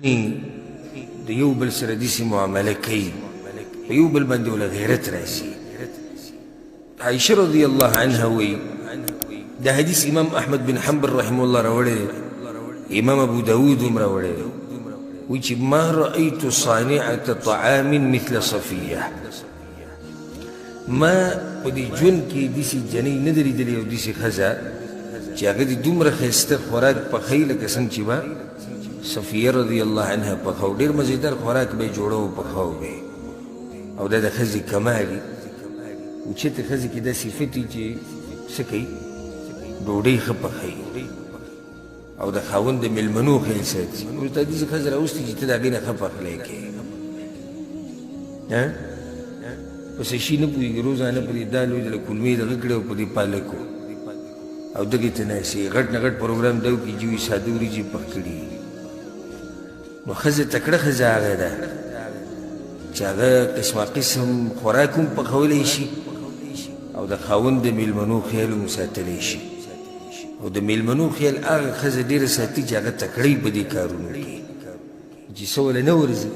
د یو بل سره داسې معامله کوي په یو بل باندې وله غیرت راشي. عائشه رضی الله عنها وایي دا حدیث امام احمد بن حنبل رحمه الله راوړی دی، امام ابو داود هم راوړی دی، وایي چې ما رأیت صانعة طعام مثل صفیه، ما په دې ژوند کې داسې جنۍ نه ده لیدلې او داسې ښځه چې هغه دې دومره ښایسته خوراک پخوي لکه څنګه چې به صفیه رضی الله عنها پخاو. ډېر مزیدار خوراک به یې جوړه او پخاو به یې، او دا د ښځې کمال وي. اوچتې ښځې کې دا صفت وي چې څه کوي، ډوډۍ ښه پخوي او د خاوند د مېلمنو خیال ساتي. اوس دا داسې ښځه راوستي چې ته د هغې نه ښه پخلی کوې، په څه شي نه پوهېږي، روزانه په دې دال وجله کولمې دغه کړې او په دې پالکو او دغې ته ناستې غټ نه غټ پروګرام دا وکړي چې وي ساده وریجې پخ کړي. نو ښځه تکړه ښځه هغه ده چې هغه قسمه قسم خوراک هم پخولی شي او د خاوند د مېلمنو خیال هم ساتلی شي. او د مېلمنو خیال هغه ښځه ډېره ساتي چې هغه تکړه وي په دې کارونو کې، چې څه وله نه ورځي،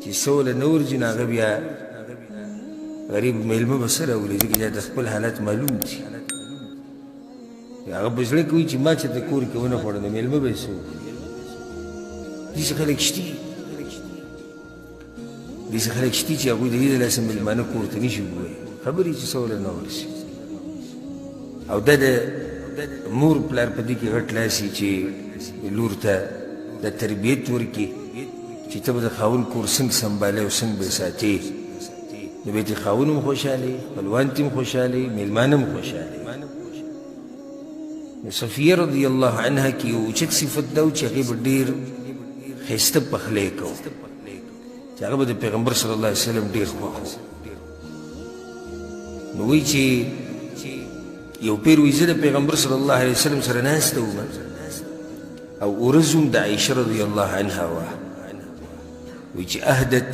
چې څه وله نه ورځي نو هغه بیا غریب مېلمه به څه راولي، ځکه چې د خپل حالت معلوم دي. هغه په زړه کې وایي چې ما چې د کور کې ونه خوړه نو مېلمه به یې څه وکړي. داسې خلک شته دي، داسې خلک شته چې هغوی د دې دلاسه مېلمانه کور ته نه شي ووایي، خبرې چې څه وله نه ورسي. او دا د مور پلار په دې کې غټ لاس وي چې لور ته د تربیت ورکړي چې ته به د خاوند کور څنګه سنبالې او څنګه به یې ساتې، نو به یې خاوند هم خوشحالوي، خپلوان ته هم خوشحالوي، مېلمانه هم خوشحالوي. نو صفیه رضی الله عنها کې یو اوچت صفت دا و چې هغې به ډېر ښایسته پخلی کو، چې هغه به د پیغمبر صلی الله علیه وسلم ډېر خوښ و. نو وایي چې یو پیر وایي زه د پیغمبر صلی الله علیه وسلم سره ناسته وم او ورځ هم د عایشه رضی الله عنها وه. وایي چې اهدت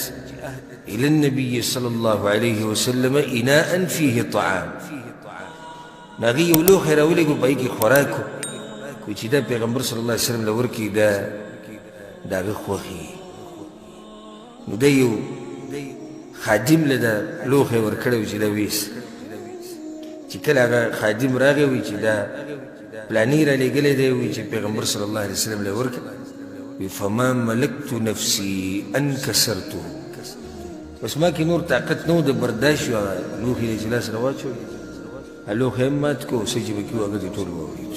إلى النبي صلى الله عليه وسلم إناء فيه طعام، ناغي یو لوښی راولېږه په هغې کې خوراک و، وایي چې دا پیغمبر صلی الله علیه وسلم له ورکړي دا د هغه خوښي. نو دا یو خادم له دا لوښی ورکړی و چې دا ویست، چې کله هغه خادم راغی وایي چې دا پلانې رالېږلی دی، وایي چې پیغمبر صلی الله علیه وسلم له ورکړه، وایي فما ملکت نفسي ان کسرته، بس ما کې نور طاقت نه و د برداشت و، هغه لوښي دی چې لاس را واچوي، هغه لوښی هم مات کړو، څه چې پکې و هغه دې ټول واورېد.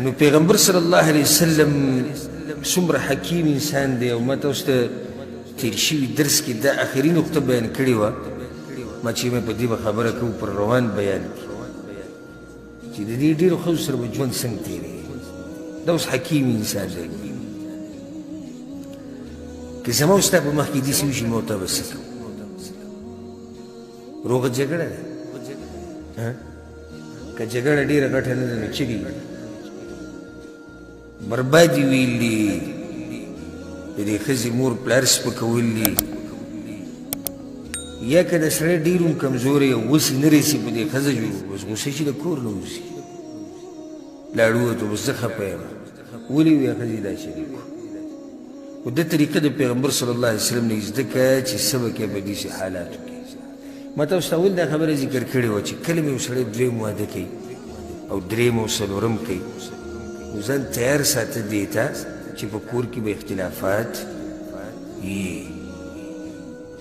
نو پیغمبر صلی الله علیه وسلم څومره حکیم انسان دی. او ما تاسو ته تېر شوي درس کې دا آخري نقطه بیان کړې وه، ما چې مې په دې به خبره کوو پر روان بیان کې، چې د دې ډېرو ښځو سره به ژوند څنګه تېرېږي. دا اوس حکیم انسان دی. که زما او ستا په مخ کې داسې وشي ما ورته به څه کوو؟ روغه جګړه ده، که جګړه ډېره ګټه نه ده نو چغې بربادي ویل دي، د دې ښځې مور پلار سپکول دي، یا که د سړی ډېر هم کمزوری او غوسې نه رسي په دې ښځه بس غوسه چې د کور نه وځي، لاړ ووتو بس زه خفه یم. ولې ویې ښځې دا شریک و؟ خو دا طریقه د پیغمبر صلی الله علیه وسلم نه زده کړه چې څه به کوې په داسې حالاتو کې. ما تاسو ته اول دا خبره ذکر کړې وه چې کله مې یو سړی دویم واده کوي او درېیم او څلورم کوي، نو ځان تیار ساته دې ته چې په کور کې به اختلافات وي،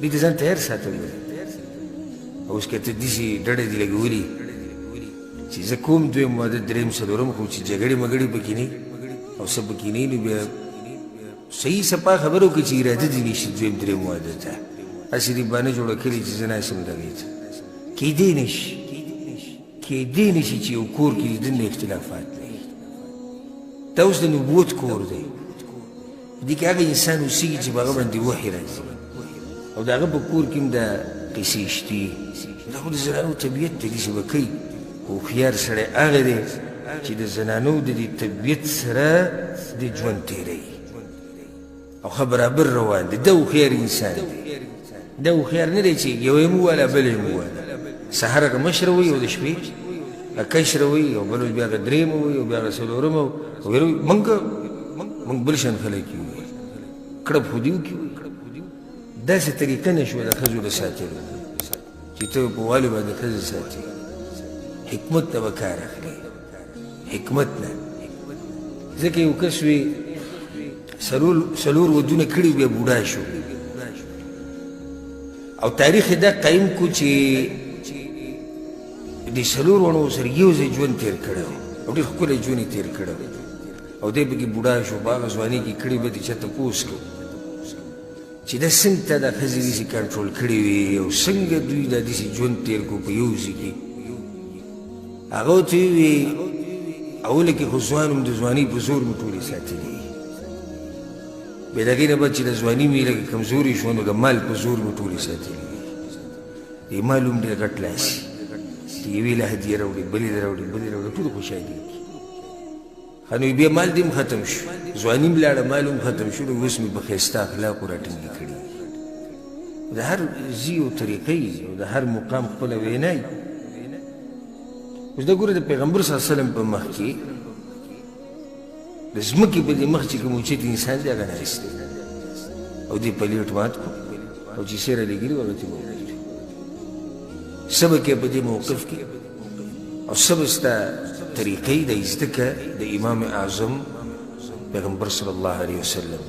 دې ته ځان تیار ساته. او اوس که ته داسې ډډه دې لګولي چې زه کوم دویم واده درېیم څلورم، خو چې جګړې مګړې پکې نه او څه پکې نه، نو بیا صحیح سپا خبرو کې چې اراده دې نه شي دویم درېیم واده ته، هسې دې بانه جوړه کړې چې زه ناست یم دغې ته. کیدی نه شي، کیدی نه شي چې یو کور کې د دننه اختلافات نه وي. دا اوس د نبوت کور دی، دې کې هغه انسان اوسېږي چې په هغه باندې وحي راځي، او د هغه په کور کې هم دا قصې شتي. دا خو د زنانو طبیعت دی، داسې به کوي. هوښیار سړی هغه دی چې د زنانو د دې طبیعت سره د ژوند تېروي او ښه برابر روان دی. دا هوښیار انسان دی، دا هوښیار نه دی چې یو یې هم وواله بل یې هم وواله، سهار هغه مشره وي او د شپې کشره وي او بل بیا درېیمه وي او بیا څلورمه وي موږ بل شان خلک یو کړپ خو دي وکړي داسې طریقه نه شوه د ښځو د ساتلو چې ته په والو باندې ښځې ساتي حکمت ته به کار اخلي حکمت نه ځکه یو کس وي څلور ودونه کړي بیا بوډا شو او تاریخ یې دا قایم کو چې د څلور ونو سره یو ځای ژوند تېر کړی او ډېر ښکلی ژوند یې تېر کړی او دی پکې بوډا شو په هغه ځواني کې کړي به دې چا تپوس کړو چې دا څنګه ته دا ښځې داسې کنټرول کړې وي او څنګه دوی دا داسې ژوند تېر کړو په یو ځای کې هغه ورته وویې اوله کې خو ځوان هم د ځوانۍ په زور مې ټولې ساتلې بیا د هغې نه بعد چې د ځواني مې لږه کمزورې شوه نو د مال په زور مې ټولې ساتلې د مال هم ډېر غټ لاس چې یوې له هدیه راوړي بلې له راوړي بلې راوړي ټولې خوشحالي وکړي ښه نو بیا مال دې هم ختم شو ځواني هم لاړه مال هم ختم شو نو اوس مې په ښایسته اخلاقو راټینګې کړي د هر ځي او طریقې او د هر مقام خپله وینا وي اوس دا ګوره د پیغمبر صلی الله علیه وسلم په مخ کې د ځمکې په دې مخ چې کوم اوچت انسان دی هغه ناست دی او دې پلیټ مات کړو او چې سیره لګېږي هغه ته وویل څه به کوې په دې موقف کې او څه به ستا طریقې د زده کړه د امام اعظم پیغمبر صلی الله علیه وسلم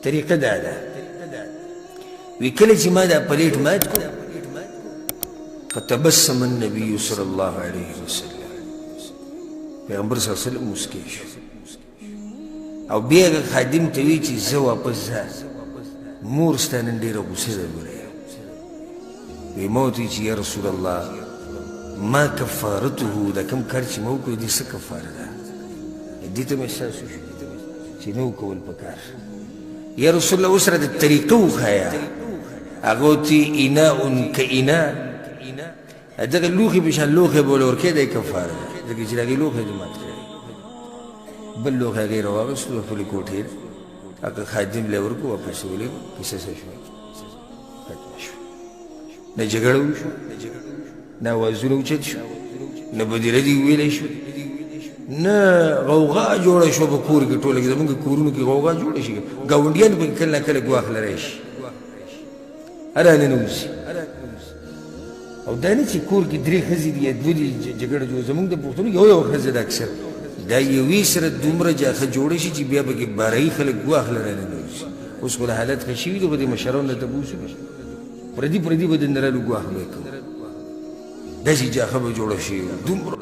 طریقه دا ده وی کله چې ما دا پلیټ مات کړو فتبسم النبي صلی الله علیه وسلم پیغمبر صلی الله علیه وسلم مسکی شو او بیا هغه خادم ته وی چې زه واپس ځه مور ستا نن ډېره غوسه ده ګوره وی ما ورته چې یا رسول الله ما کفارته دا کوم کار چې ما وکړو دې څه کفاره ده دې ته مې احساس وشو چې نه وکول پکار یا رسول الله اوس راته طریقه وښایه هغه ورته اناء کاناء دغه لوښي په شان لوښی به ورله ورکوې دی کفاره ده ځکه چې د هغې لوښی دې مات کړی بل لوښی هغې راواغېستو د خپلې کوټې هغه خادم له یې ورکړو واپس یې ولېږو کیسه څه شوه ختمه شوه نه جګړه وشوه نه اوازونه اوچت شو نه بدیره دې ویلی شو نه غوغا جوړه شوه په کور کې ټوله کې زمونږ کورونو کې غوغا جوړه شي ګاونډیان پکې کله نه کله ګواښ لری شي هره ننوځي او دا نه چې کور کې درې ښځې دي یا دوه دي جګړه جوړه زمونږ د پښتنو یو ښځه ده اکثر دا یوې سره دومره جاخه جوړه شي چې بیا پکې بارهي خلک ګواښ لری ننوځي اوس خو د حالت ښه شوي دي خو دې مشرانو نه تپوس وکړي پردي به درنه رالو ګواښ به یې کوو داسې جاخه به جوړه شي دومره